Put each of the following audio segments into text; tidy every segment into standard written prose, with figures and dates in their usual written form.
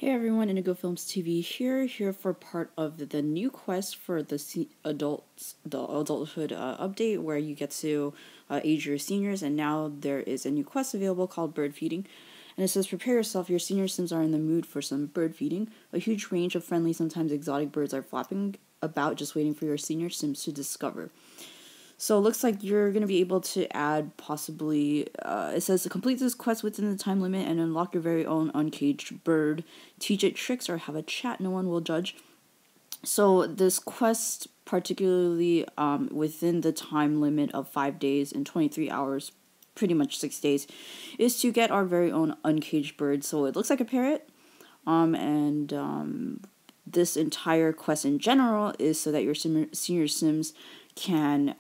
Hey everyone, Indigo Films TV here for part of the new quest for the adulthood update, where you get to age your seniors, and now there is a new quest available called bird feeding, and it says prepare yourself, your senior sims are in the mood for some bird feeding. A huge range of friendly, sometimes exotic birds are flapping about, just waiting for your senior sims to discover. So it looks like you're going to be able to add possibly, it says to complete this quest within the time limit and unlock your very own uncaged bird. Teach it tricks or have a chat, no one will judge. So this quest, particularly within the time limit of 5 days and 23 hours, pretty much 6 days, is to get our very own uncaged bird. So it looks like a parrot, this entire quest in general is so that your senior sims can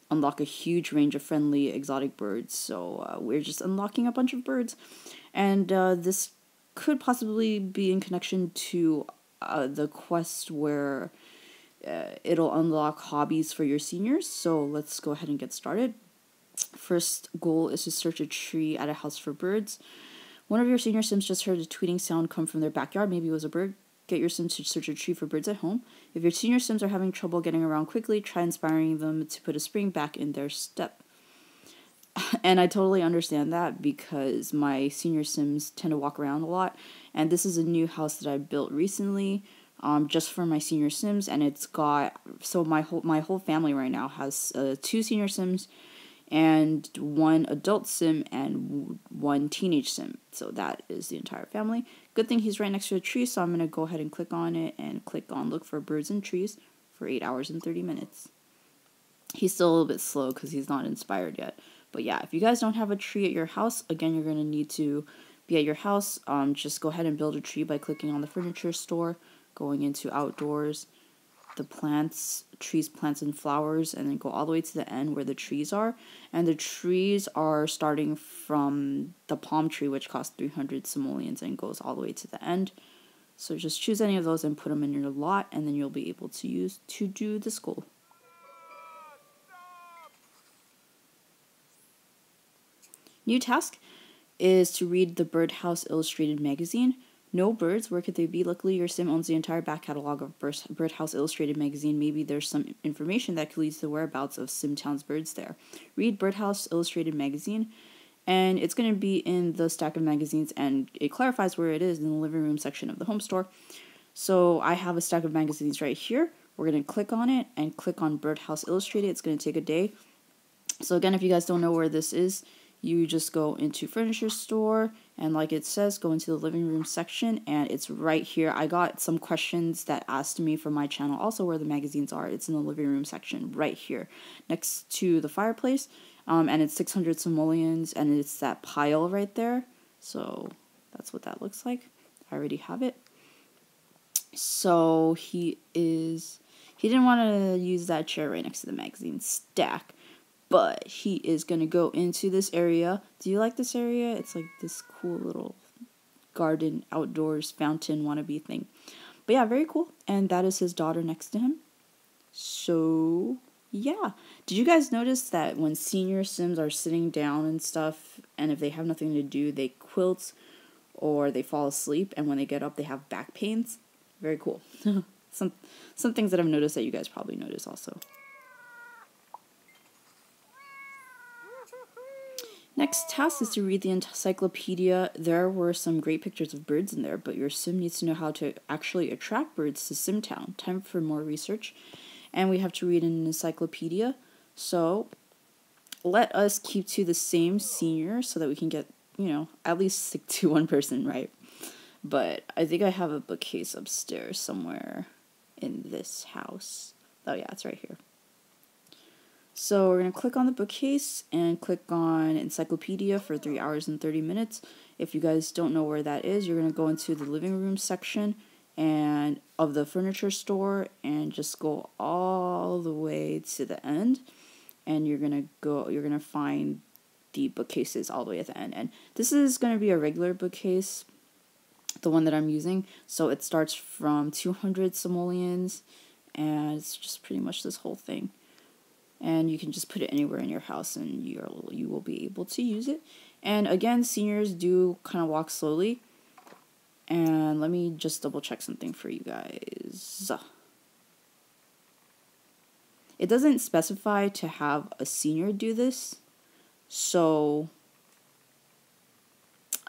unlock a huge range of friendly exotic birds. So we're just unlocking a bunch of birds, and this could possibly be in connection to the quest where it'll unlock hobbies for your seniors. So let's go ahead and get started. First goal is to search a tree at a house for birds. One of your senior sims just heard a tweeting sound come from their backyard. Maybe it was a bird. Get your sims to search a tree for birds at home. If your senior sims are having trouble getting around quickly, try inspiring them to put a spring back in their step. And I totally understand that, because my senior sims tend to walk around a lot, and this is a new house that I built recently, just for my senior sims, and it's got, so my whole family right now has 2 senior sims and 1 adult sim and 1 teenage sim. So that is the entire family. Good thing he's right next to a tree, so I'm going to go ahead and click on it and click on look for birds and trees for 8 hours and 30 minutes. He's still a little bit slow because he's not inspired yet. But yeah, if you guys don't have a tree at your house, again, you're going to need to be at your house. Just go ahead and build a tree by clicking on the furniture store, going into outdoors, the plants, trees, plants, and flowers, and then go all the way to the end where the trees are. And the trees are starting from the palm tree, which costs 300 simoleons, and goes all the way to the end. So just choose any of those and put them in your lot, and then you'll be able to use to do this goal. New task is to read the Birdhouse Illustrated magazine. No birds, where could they be? Luckily, your sim owns the entire back catalog of Birdhouse Illustrated magazine. Maybe there's some information that could lead to the whereabouts of Simtown's birds there. Read Birdhouse Illustrated magazine, and it's going to be in the stack of magazines, and it clarifies where it is in the living room section of the home store. So I have a stack of magazines right here. We're going to click on it and click on Birdhouse Illustrated. It's going to take a day. So again, if you guys don't know where this is, you just go into furniture store, and like it says, go into the living room section, and it's right here. I got some questions that asked me for my channel also where the magazines are. It's in the living room section right here next to the fireplace, and it's 600 simoleons, and it's that pile right there. So that's what that looks like. I already have it. So he didn't want to use that chair right next to the magazine stack, but he is going to go into this area. Do you like this area? It's like this cool little garden, outdoors, fountain wannabe thing. But yeah, very cool. And that is his daughter next to him. So yeah. Did you guys notice that when senior sims are sitting down and stuff, and if they have nothing to do, they quilt or they fall asleep, and when they get up, they have back pains? Very cool. Some things that I've noticed that you guys probably notice also. Next task is to read the Encyclopedia. There were some great pictures of birds in there, but your sim needs to know how to actually attract birds to Simtown. Time for more research. And we have to read an encyclopedia. So let us keep to the same senior so that we can get, at least stick to one person, right? But I think I have a bookcase upstairs somewhere in this house. Oh yeah, it's right here. So we're going to click on the bookcase and click on Encyclopedia for 3 hours and 30 minutes. If you guys don't know where that is, you're going to go into the living room section and of the furniture store, and just go all the way to the end, and you're going to find the bookcases all the way at the end. And this is going to be a regular bookcase, the one that I'm using. So it starts from 200 simoleons, and it's just pretty much this whole thing. And you can just put it anywhere in your house, and you will be able to use it. And again, seniors do kind of walk slowly, And let me just double check something for you guys. It doesn't specify to have a senior do this, so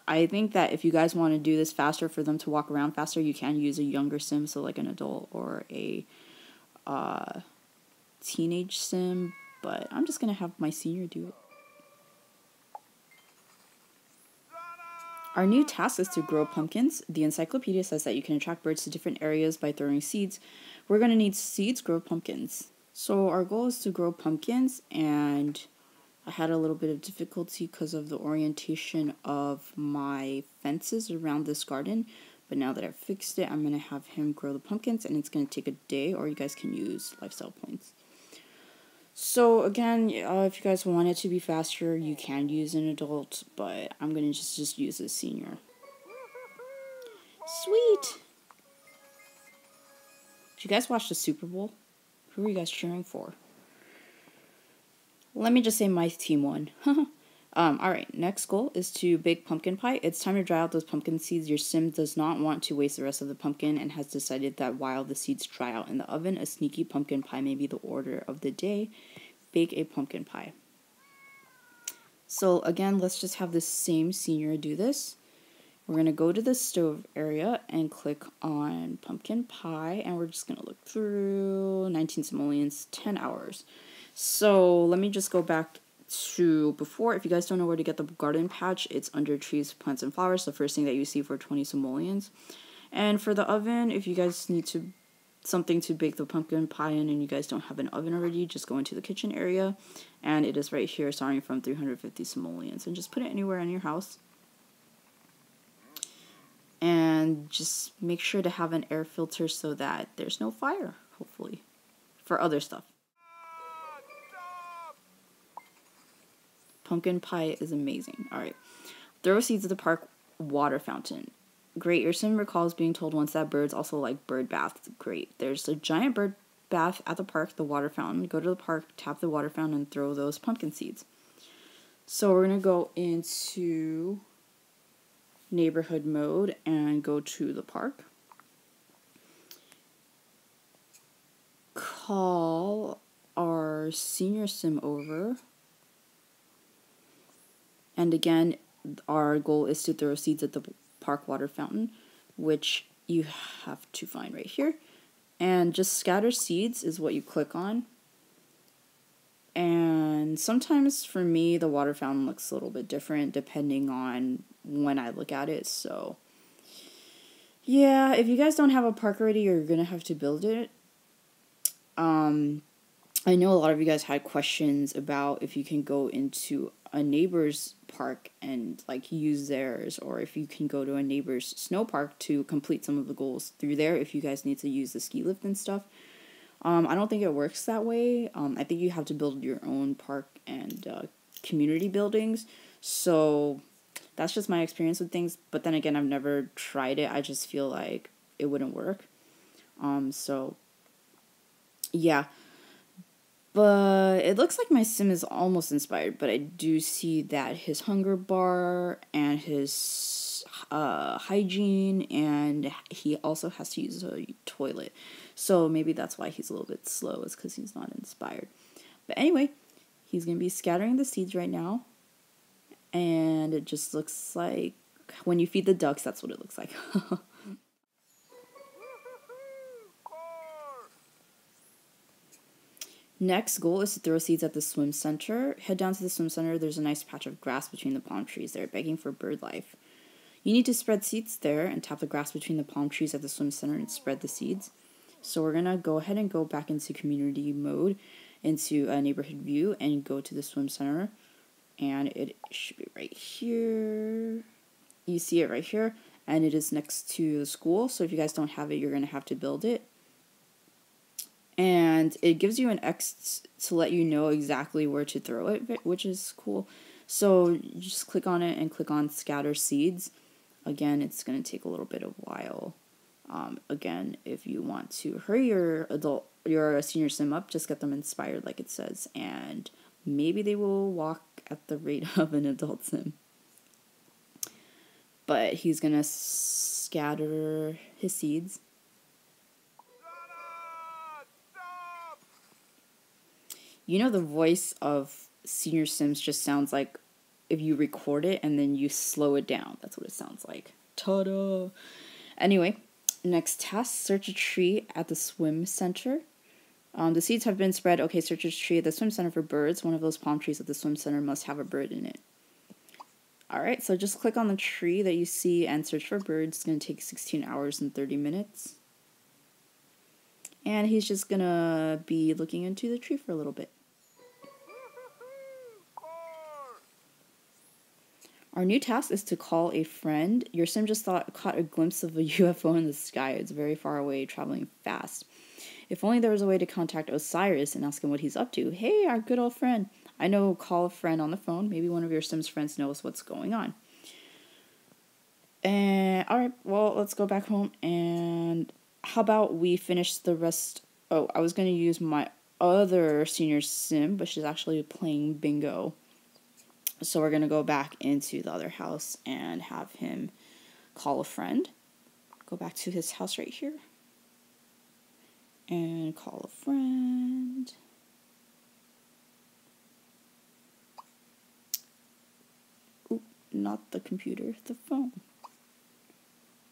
I think that if you guys want to do this faster for them to walk around faster, you can use a younger sim, so like an adult or a teenage sim, but I'm just going to have my senior do it. Our new task is to grow pumpkins. The encyclopedia says that you can attract birds to different areas by throwing seeds. We're going to need seeds, grow pumpkins. So our goal is to grow pumpkins, and I had a little bit of difficulty because of the orientation of my fences around this garden. But now that I've fixed it, I'm going to have him grow the pumpkins, and it's going to take a day, or you guys can use lifestyle points. So again, if you guys want it to be faster, you can use an adult, but I'm going to just use a senior. Sweet! Did you guys watch the Super Bowl? Who are you guys cheering for? Let me just say my team won. Alright, next goal is to bake pumpkin pie. It's time to dry out those pumpkin seeds. Your sim does not want to waste the rest of the pumpkin and has decided that while the seeds dry out in the oven, a sneaky pumpkin pie may be the order of the day. Bake a pumpkin pie. So again, let's just have the same senior do this. We're going to go to the stove area and click on pumpkin pie, and we're just going to look through 19 simoleons, 10 hours. So let me just go back to before. If you guys don't know where to get the garden patch, it's under trees, plants, and flowers, the first thing that you see for 20 simoleons. And for the oven, if you guys need something to bake the pumpkin pie in and you guys don't have an oven already, just go into the kitchen area, and it is right here, starting from 350 simoleons, and just put it anywhere in your house. And just make sure to have an air filter so that there's no fire, hopefully, for other stuff. Pumpkin pie is amazing. Alright. Throw seeds at the park water fountain. Great. Your sim recalls being told once that birds also like bird baths. Great. There's a giant bird bath at the park, the water fountain. Go to the park, tap the water fountain, and throw those pumpkin seeds. So we're going to go into neighborhood mode and go to the park. Call our senior sim over. And again, our goal is to throw seeds at the park water fountain, which you have to find right here. And just scatter seeds is what you click on. And sometimes for me, the water fountain looks a little bit different depending on when I look at it. So yeah, if you guys don't have a park already, you're going to have to build it. I know a lot of you guys had questions about if you can go into a neighbor's park and like use theirs, or if you can go to a neighbor's snow park to complete some of the goals through there if you guys need to use the ski lift and stuff. I don't think it works that way. I think you have to build your own park and community buildings. So that's just my experience with things. But then again, I've never tried it. I just feel like it wouldn't work. So yeah. But it looks like my sim is almost inspired, but I do see that his hunger bar and his hygiene, and he also has to use a toilet. So maybe that's why he's a little bit slow, is because he's not inspired. But anyway, he's going to be scattering the seeds right now. And it just looks like, when you feed the ducks, that's what it looks like. Next goal is to throw seeds at the swim center. Head down to the swim center. There's a nice patch of grass between the palm trees there, begging for bird life. You need to spread seeds there and tap the grass between the palm trees at the swim center and spread the seeds. So we're going to go ahead and go back into community mode, into a neighborhood view, and go to the swim center. And it should be right here. You see it right here. And it is next to the school. So if you guys don't have it, you're going to have to build it. And it gives you an X to let you know exactly where to throw it, which is cool. So you just click on it and click on scatter seeds. Again, it's going to take a little bit of while. Again, if you want to hurry your senior sim up, just get them inspired like it says. And maybe they will walk at the rate of an adult sim. but he's gonna scatter his seeds. You know, the voice of Senior Sims just sounds like if you record it and then you slow it down. That's what it sounds like. Ta-da! Anyway, next task, search a tree at the swim center. The seeds have been spread. Okay, search a tree at the swim center for birds. One of those palm trees at the swim center must have a bird in it. Alright, so just click on the tree that you see and search for birds. It's going to take 16 hours and 30 minutes. And he's just going to be looking into the tree for a little bit. Our new task is to call a friend. Your sim just caught a glimpse of a UFO in the sky. It's very far away, traveling fast. If only there was a way to contact Osiris and ask him what he's up to. Hey, our good old friend. I know, call a friend on the phone. Maybe one of your Sims friends knows what's going on. And alright, well, let's go back home. And how about we finish the rest? Oh, I was going to use my other senior sim, but she's actually playing bingo. So we're going to go back into the other house and have him call a friend. Go back to his house right here. And call a friend. Oop, not the computer, the phone.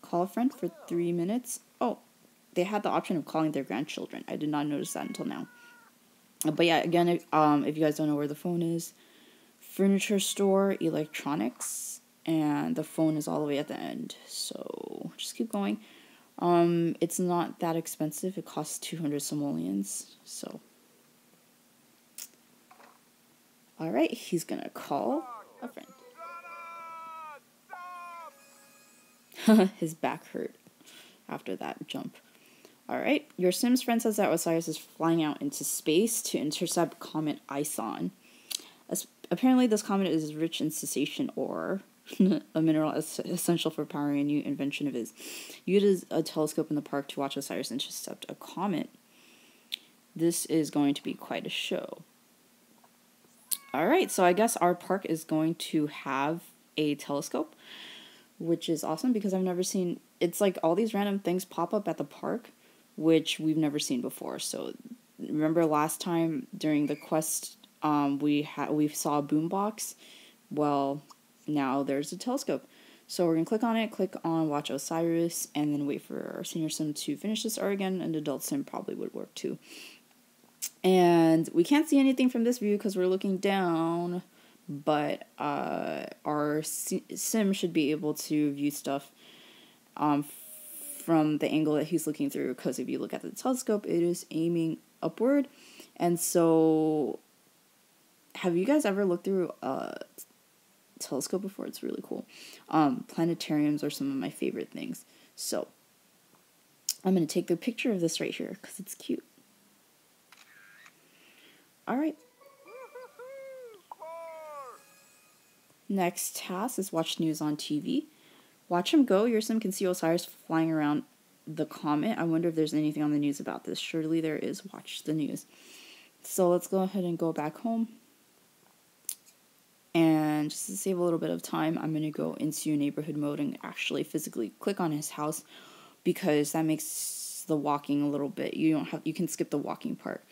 Call a friend for 3 minutes. Oh, they had the option of calling their grandchildren. I did not notice that until now. But yeah, again, if you guys don't know where the phone is, furniture store, electronics, and the phone is all the way at the end. So just keep going. It's not that expensive. It costs 200 simoleons. So, all right, he's gonna call a friend. His back hurt after that jump. All right, your Sims friend says that Osiris is flying out into space to intercept Comet Ison. Apparently, this comet is rich in cessation ore, a mineral essential for powering a new invention of his. Use a telescope in the park to watch Osiris intercept a comet. This is going to be quite a show. Alright, so I guess our park is going to have a telescope, which is awesome because I've never seen... It's like all these random things pop up at the park, which we've never seen before. So remember last time during the quest... we saw a boombox. Well, now there's a telescope. So we're going to click on it, click on Watch Osiris, and then wait for our senior sim to finish this. Or again, an adult sim probably would work too. And we can't see anything from this view because we're looking down, but our sim should be able to view stuff from the angle that he's looking through, because if you look at the telescope, it is aiming upward. And so... Have you guys ever looked through a telescope before? It's really cool. Planetariums are some of my favorite things. So, I'm going to take the picture of this right here because it's cute. Alright. Next task is watch news on TV. Watch him go. Your sim can see Osiris flying around the comet. I wonder if there's anything on the news about this. Surely there is. Watch the news. So, let's go ahead and go back home. And just to save a little bit of time, I'm going to go into neighborhood mode and actually physically click on his house, because that makes the walking a little bit, you can skip the walking part.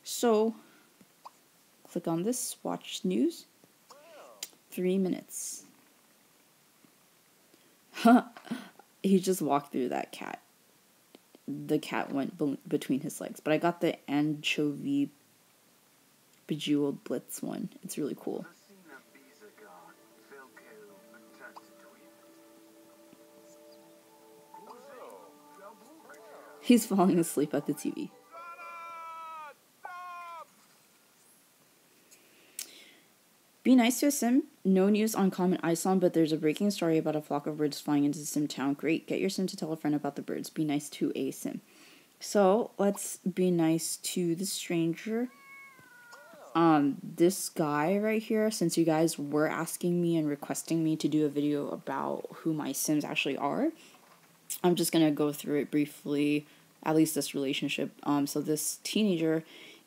So, click on this, watch news, 3 minutes. He just walked through that cat. The cat went between his legs, but I got the anchovy bejeweled blitz one. It's really cool. He's falling asleep at the TV. Be nice to a sim. No news on Comet Ison, but there's a breaking story about a flock of birds flying into Sim Town. Great. Get your sim to tell a friend about the birds. Be nice to a sim. So, let's be nice to the stranger. This guy right here, since you guys were asking me and requesting me to do a video about who my sims actually are, I'm just gonna go through it briefly. At least this relationship. So this teenager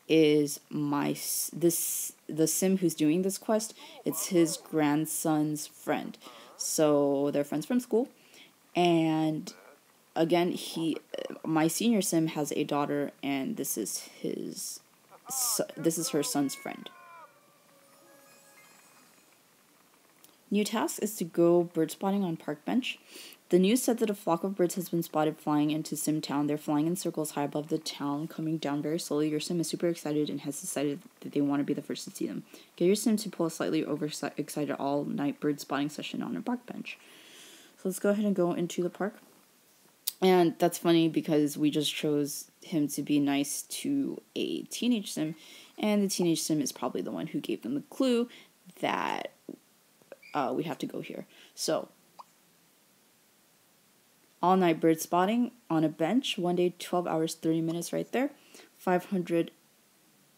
is the sim who's doing this quest. It's his grandson's friend. So they're friends from school. And again, my senior sim has a daughter, and this is her son's friend. New task is to go bird spotting on park bench. The news said that a flock of birds has been spotted flying into Sim Town. They're flying in circles high above the town, coming down very slowly. Your sim is super excited and has decided that they want to be the first to see them. Get your sim to pull a slightly overexcited all-night bird spotting session on a park bench. So let's go ahead and go into the park. And that's funny because we just chose him to be nice to a teenage sim, and the teenage sim is probably the one who gave them the clue that we have to go here. So, all night bird spotting on a bench, 1 day, 12 hours, 30 minutes right there, 500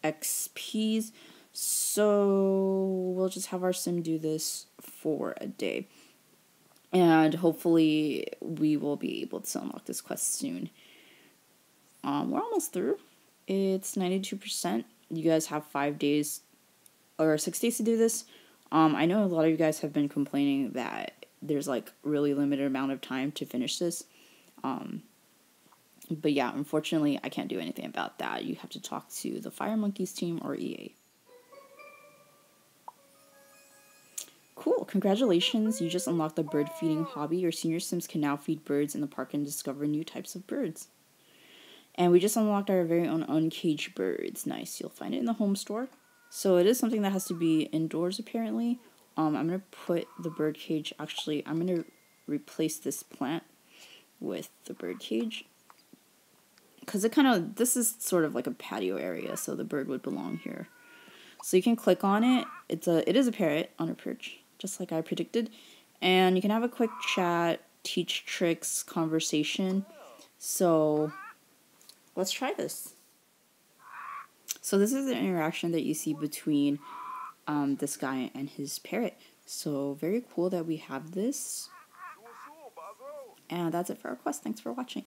XPs. So, we'll just have our sim do this for a day. And hopefully we will be able to unlock this quest soon. We're almost through. It's 92%. You guys have 5 days or 6 days to do this. I know a lot of you guys have been complaining that there's like really limited amount of time to finish this. But yeah, unfortunately, I can't do anything about that. You have to talk to the Fire Monkeys team or EA. Cool, congratulations, you just unlocked the bird feeding hobby. Your senior sims can now feed birds in the park and discover new types of birds. And we just unlocked our very own uncaged birds. Nice, you'll find it in the home store. So it is something that has to be indoors apparently. I'm going to put the bird cage, actually, I'm going to replace this plant with the bird cage. Because this is sort of like a patio area, so the bird would belong here. So you can click on it. It is a parrot on a perch, just like I predicted. And you can have a quick chat, teach tricks, conversation. So let's try this. So this is an interaction that you see between this guy and his parrot. So very cool that we have this. And that's it for our quest. Thanks for watching.